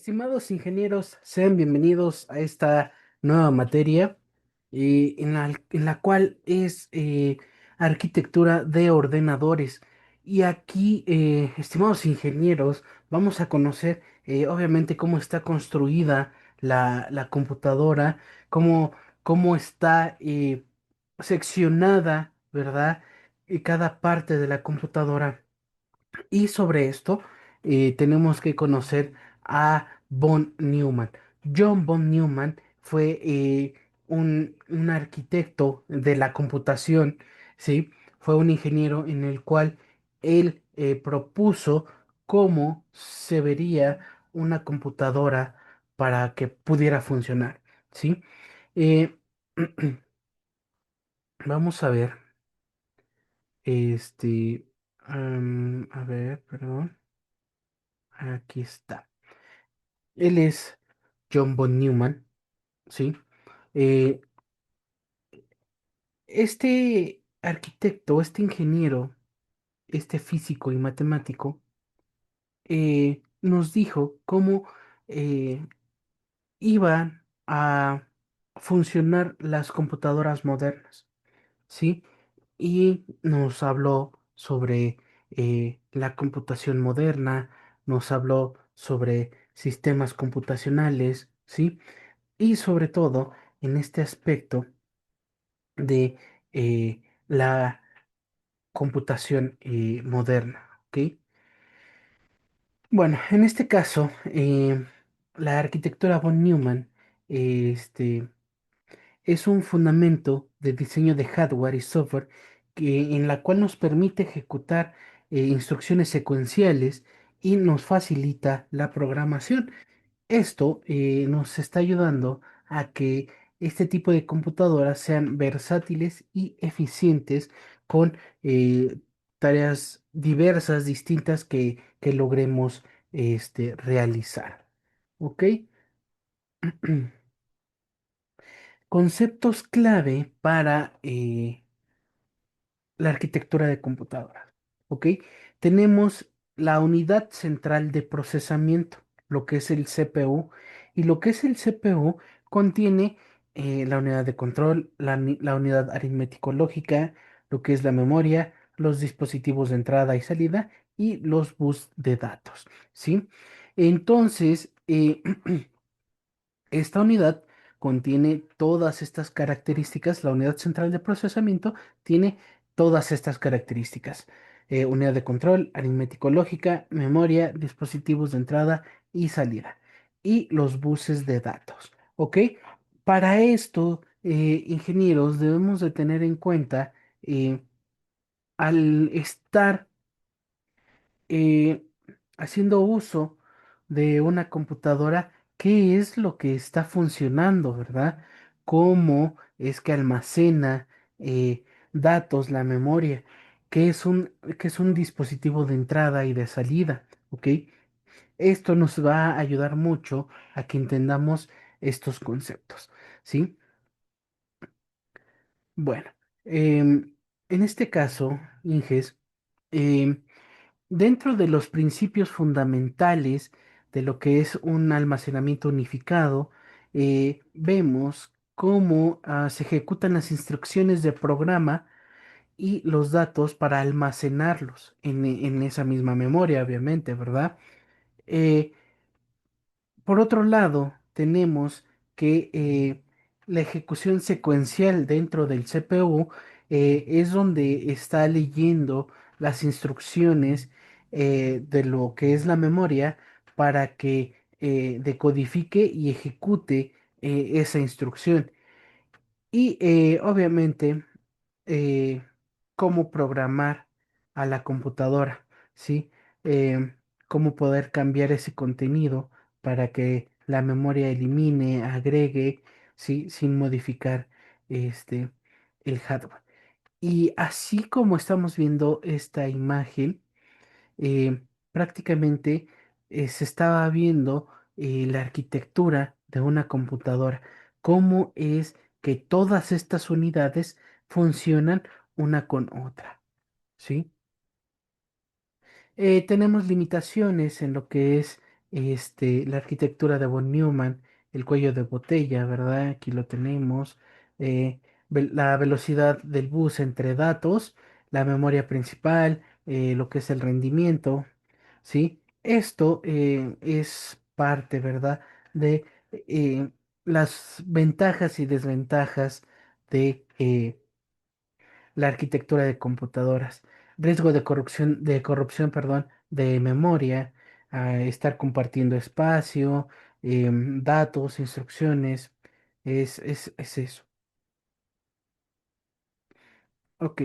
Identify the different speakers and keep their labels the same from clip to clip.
Speaker 1: Estimados ingenieros, sean bienvenidos a esta nueva materia en la cual es arquitectura de ordenadores. Y aquí, estimados ingenieros, vamos a conocer obviamente cómo está construida la computadora, cómo está seccionada, ¿verdad? Y cada parte de la computadora. Y sobre esto tenemos que conocer a von Neumann. John von Neumann fue un arquitecto de la computación, ¿sí? Fue un ingeniero en el cual él propuso cómo se vería una computadora para que pudiera funcionar, ¿sí? Eh, vamos a ver, este, a ver, perdón. Aquí está. Él es John von Neumann, ¿sí? Eh, este arquitecto, este ingeniero, este físico y matemático, nos dijo cómo eh, iban a funcionar las computadoras modernas, ¿sí? Y nos habló sobre la computación moderna, nos habló sobre sistemas computacionales, ¿sí? Y sobre todo en este aspecto de la computación moderna, ¿ok? Bueno, en este caso, la arquitectura von Neumann es un fundamento de diseño de hardware y software en la cual nos permite ejecutar instrucciones secuenciales y nos facilita la programación. Esto nos está ayudando a que este tipo de computadoras sean versátiles y eficientes con tareas diversas, distintas que logremos realizar. ¿Ok? Conceptos clave para la arquitectura de computadoras. ¿Ok? Tenemos la unidad central de procesamiento, lo que es el CPU, y lo que es el CPU contiene la unidad de control, la unidad aritmético-lógica, lo que es la memoria, los dispositivos de entrada y salida y los bus de datos, ¿sí? Entonces, esta unidad contiene todas estas características. La unidad central de procesamiento tiene todas estas características. Unidad de control, aritmético-lógica, memoria, dispositivos de entrada y salida. Y los buses de datos. ¿Ok? Para esto, ingenieros, debemos de tener en cuenta al estar eh, haciendo uso de una computadora, qué es lo que está funcionando, ¿verdad? ¿Cómo es que almacena datos la memoria? Qué es un dispositivo de entrada y de salida? ¿Ok? Esto nos va a ayudar mucho a que entendamos estos conceptos, ¿sí? Bueno, en este caso, Inges, em, dentro de los principios fundamentales de lo que es un almacenamiento unificado, vemos cómo se ejecutan las instrucciones de programa y los datos para almacenarlos en esa misma memoria, obviamente, ¿verdad? Eh, por otro lado, tenemos que la ejecución secuencial dentro del CPU es donde está leyendo las instrucciones de lo que es la memoria para que decodifique y ejecute esa instrucción. Y obviamente, eh, cómo programar a la computadora, ¿sí? Cómo poder cambiar ese contenido para que la memoria elimine, agregue, ¿sí? Sin modificar este, el hardware. Y así como estamos viendo esta imagen, prácticamente se estaba viendo la arquitectura de una computadora, cómo es que todas estas unidades funcionan una con otra, ¿sí? Tenemos limitaciones en lo que es la arquitectura de von Neumann, el cuello de botella, ¿verdad? Aquí lo tenemos. La velocidad del bus entre datos, la memoria principal, lo que es el rendimiento, ¿sí? Esto es parte, ¿verdad? De las ventajas y desventajas de la arquitectura de computadoras, riesgo de corrupción, perdón, de memoria, estar compartiendo espacio, datos, instrucciones, es eso. Ok,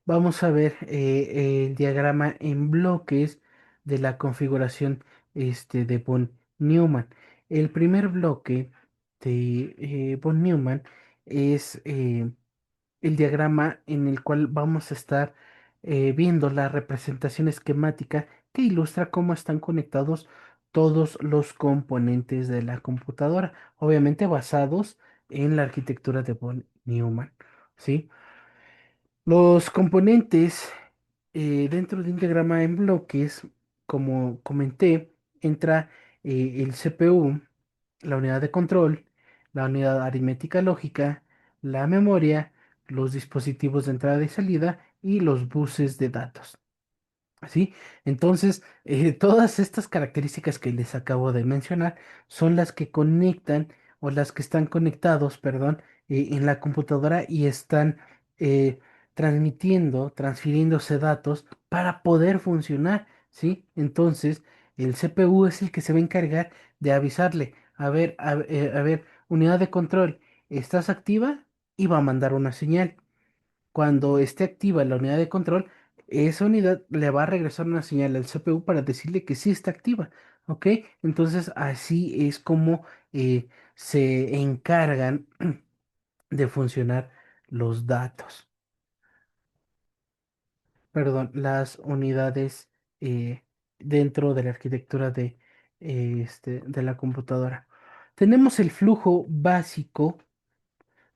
Speaker 1: vamos a ver el diagrama en bloques de la configuración de von Neumann. El primer bloque de von Neumann es el diagrama en el cual vamos a estar viendo la representación esquemática que ilustra cómo están conectados todos los componentes de la computadora, obviamente basados en la arquitectura de von Neumann, ¿sí? Los componentes dentro de un diagrama en bloques, como comenté, entra el CPU, la unidad de control, la unidad aritmética lógica, la memoria, los dispositivos de entrada y salida y los buses de datos. ¿Sí? Entonces, todas estas características que les acabo de mencionar son las que conectan o las que están conectados, perdón, en la computadora y están transfiriéndose datos para poder funcionar, ¿sí? Entonces, el CPU es el que se va a encargar de avisarle, a ver, unidad de control, ¿estás activa? Y va a mandar una señal. Cuando esté activa la unidad de control, esa unidad le va a regresar una señal al CPU para decirle que sí está activa. ¿Ok? Entonces así es como se encargan de funcionar los datos. Perdón, las unidades dentro de la arquitectura de la computadora. Tenemos el flujo básico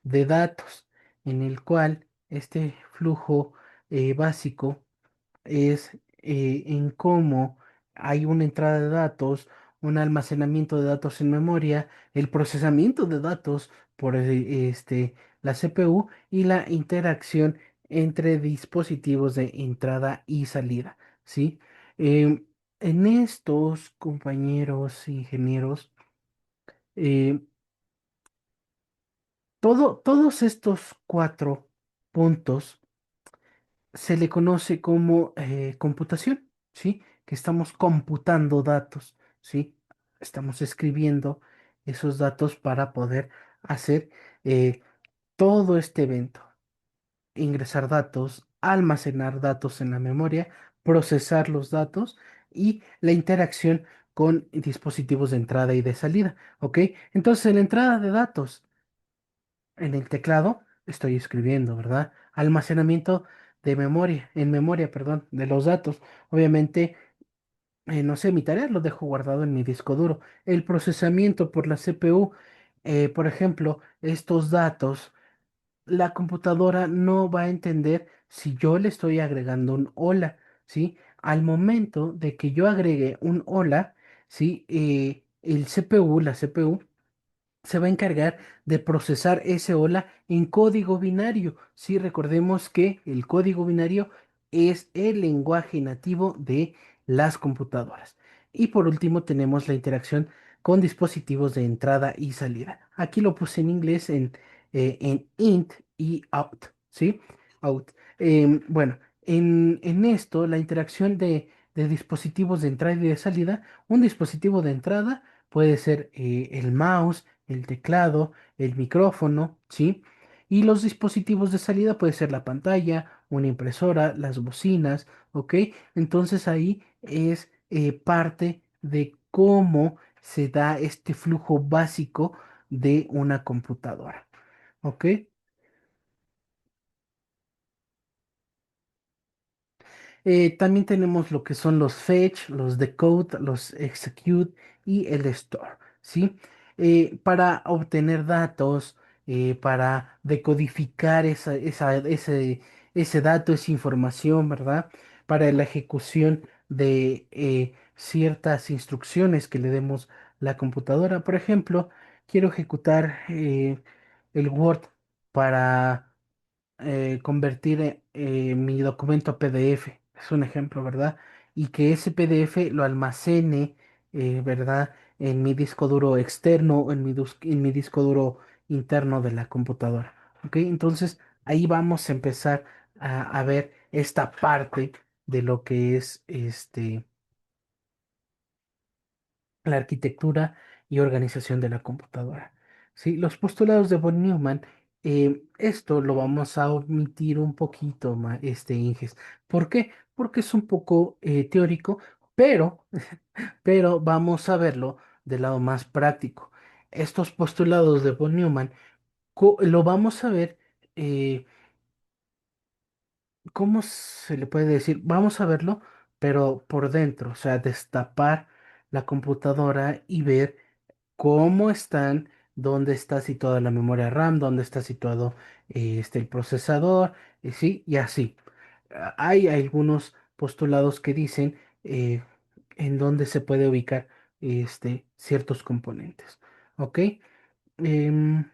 Speaker 1: de datos, en el cual este flujo básico es en cómo hay una entrada de datos, un almacenamiento de datos en memoria, el procesamiento de datos por la CPU y la interacción entre dispositivos de entrada y salida, ¿sí? Em, en estos, compañeros ingenieros, eh, todos estos cuatro puntos se le conoce como computación, ¿sí? Que estamos computando datos, ¿sí? Estamos escribiendo esos datos para poder hacer eh, todo este evento. Ingresar datos, almacenar datos en la memoria, procesar los datos y la interacción con dispositivos de entrada y de salida, ¿ok? Entonces, en la entrada de datos, en el teclado estoy escribiendo, ¿verdad? Almacenamiento de memoria, en memoria, perdón, de los datos. Obviamente, no sé, mi tarea lo dejo guardado en mi disco duro. El procesamiento por la CPU, por ejemplo, estos datos, la computadora no va a entender si yo le estoy agregando un hola, ¿sí? Al momento de que yo agregue un hola, ¿sí? El CPU, la CPU, se va a encargar de procesar ese hola en código binario. Sí, recordemos que el código binario es el lenguaje nativo de las computadoras. Y por último tenemos la interacción con dispositivos de entrada y salida. Aquí lo puse en inglés en int y out, ¿sí? Out. Bueno, en esto, la interacción de dispositivos de entrada y de salida, un dispositivo de entrada puede ser el mouse, el teclado, el micrófono, ¿sí? Y los dispositivos de salida puede ser la pantalla, una impresora, las bocinas, ¿ok? Entonces ahí es parte de cómo se da este flujo básico de una computadora, ¿ok? También tenemos lo que son los fetch, los decode, los execute y el store, ¿sí? Para obtener datos, para decodificar ese dato, esa información, ¿verdad? Para la ejecución de ciertas instrucciones que le demos la computadora. Por ejemplo, quiero ejecutar el Word para convertir mi documento a PDF. Es un ejemplo, ¿verdad? Y que ese PDF lo almacene, ¿verdad? En mi disco duro externo o en mi disco duro interno de la computadora. ¿Ok? Entonces ahí vamos a empezar a ver esta parte de lo que es la arquitectura y organización de la computadora. ¿Sí? Los postulados de von Neumann, esto lo vamos a omitir un poquito, Inges. ¿Por qué? Porque es un poco teórico, pero, pero vamos a verlo del lado más práctico. Estos postulados de von Neumann lo vamos a ver, ¿cómo se le puede decir? Vamos a verlo, pero por dentro, o sea, destapar la computadora y ver cómo están, dónde está situada la memoria RAM, dónde está situado el procesador, sí, y así. Hay algunos postulados que dicen en dónde se puede ubicar ciertos componentes. ¿Ok? Em,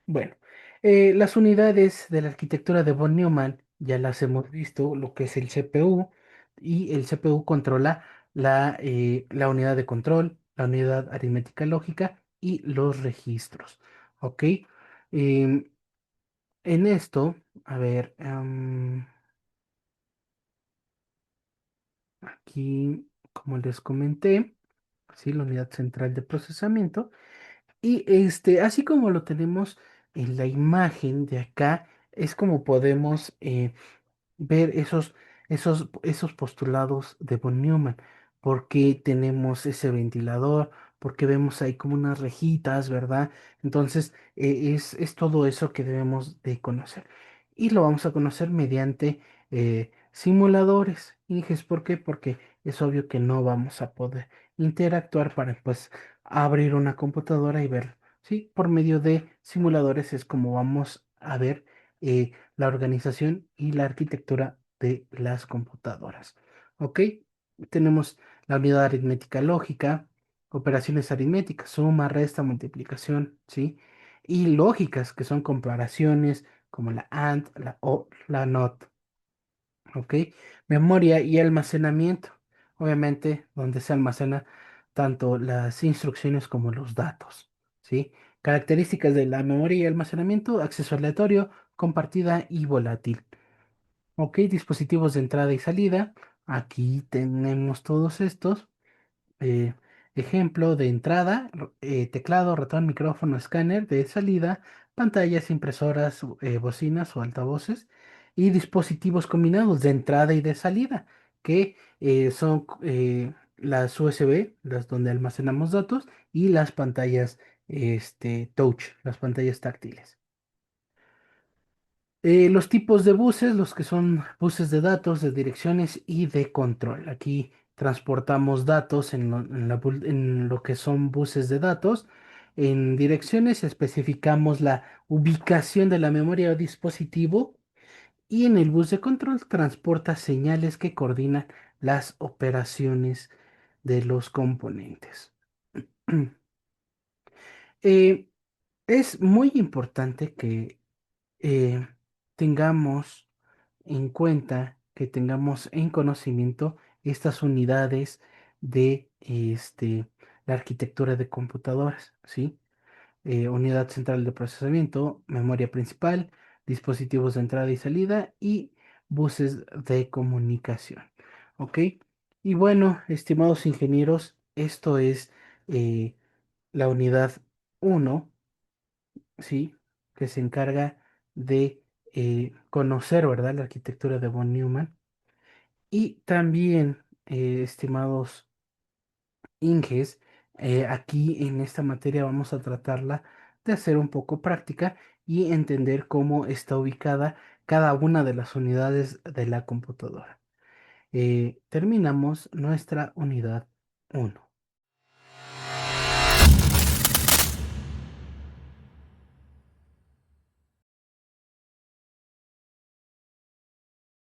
Speaker 1: bueno, las unidades de la arquitectura de von Neumann ya las hemos visto, lo que es el CPU, y el CPU controla la unidad de control, la unidad aritmética lógica y los registros. ¿Ok? Em, en esto, a ver, aquí, como les comenté, ¿sí? La unidad central de procesamiento. Y así como lo tenemos en la imagen de acá, es como podemos ver esos postulados de von Neumann. ¿Por qué tenemos ese ventilador? Porque vemos ahí como unas rejitas, ¿verdad? Entonces, es todo eso que debemos de conocer. Y lo vamos a conocer mediante simuladores. Inges, ¿por qué? Porque es obvio que no vamos a poder interactuar para, pues, abrir una computadora y ver. Sí, por medio de simuladores es como vamos a ver la organización y la arquitectura de las computadoras. ¿Ok? Tenemos la unidad aritmética lógica, operaciones aritméticas, suma, resta, multiplicación, ¿sí? Y lógicas, que son comparaciones como la AND, la OR, la NOT. ¿Ok? Memoria y almacenamiento. Obviamente, donde se almacena tanto las instrucciones como los datos. ¿Sí? Características de la memoria y almacenamiento, acceso aleatorio, compartida y volátil. ¿Ok? Dispositivos de entrada y salida. Aquí tenemos todos estos. eh, Ejemplo de entrada, teclado, ratón, micrófono, escáner. De salida, pantallas, impresoras, bocinas o altavoces. Y dispositivos combinados de entrada y de salida, que son las USB, las donde almacenamos datos, y las pantallas touch, las pantallas táctiles. Los tipos de buses, los que son buses de datos, de direcciones y de control. Aquí transportamos datos en lo que son buses de datos. En direcciones especificamos la ubicación de la memoria o dispositivo. Y en el bus de control transporta señales que coordinan las operaciones de los componentes. Eh, es muy importante que eh, tengamos en cuenta, que tengamos en conocimiento estas unidades de la arquitectura de computadoras, ¿sí? Unidad central de procesamiento, memoria principal, dispositivos de entrada y salida y buses de comunicación, ¿ok? Y bueno, estimados ingenieros, esto es eh, la unidad uno, ¿sí? Que se encarga de conocer, ¿verdad? La arquitectura de von Neumann. Y también, estimados Inges, aquí en esta materia vamos a tratarla de hacer un poco práctica y entender cómo está ubicada cada una de las unidades de la computadora. Terminamos nuestra unidad 1.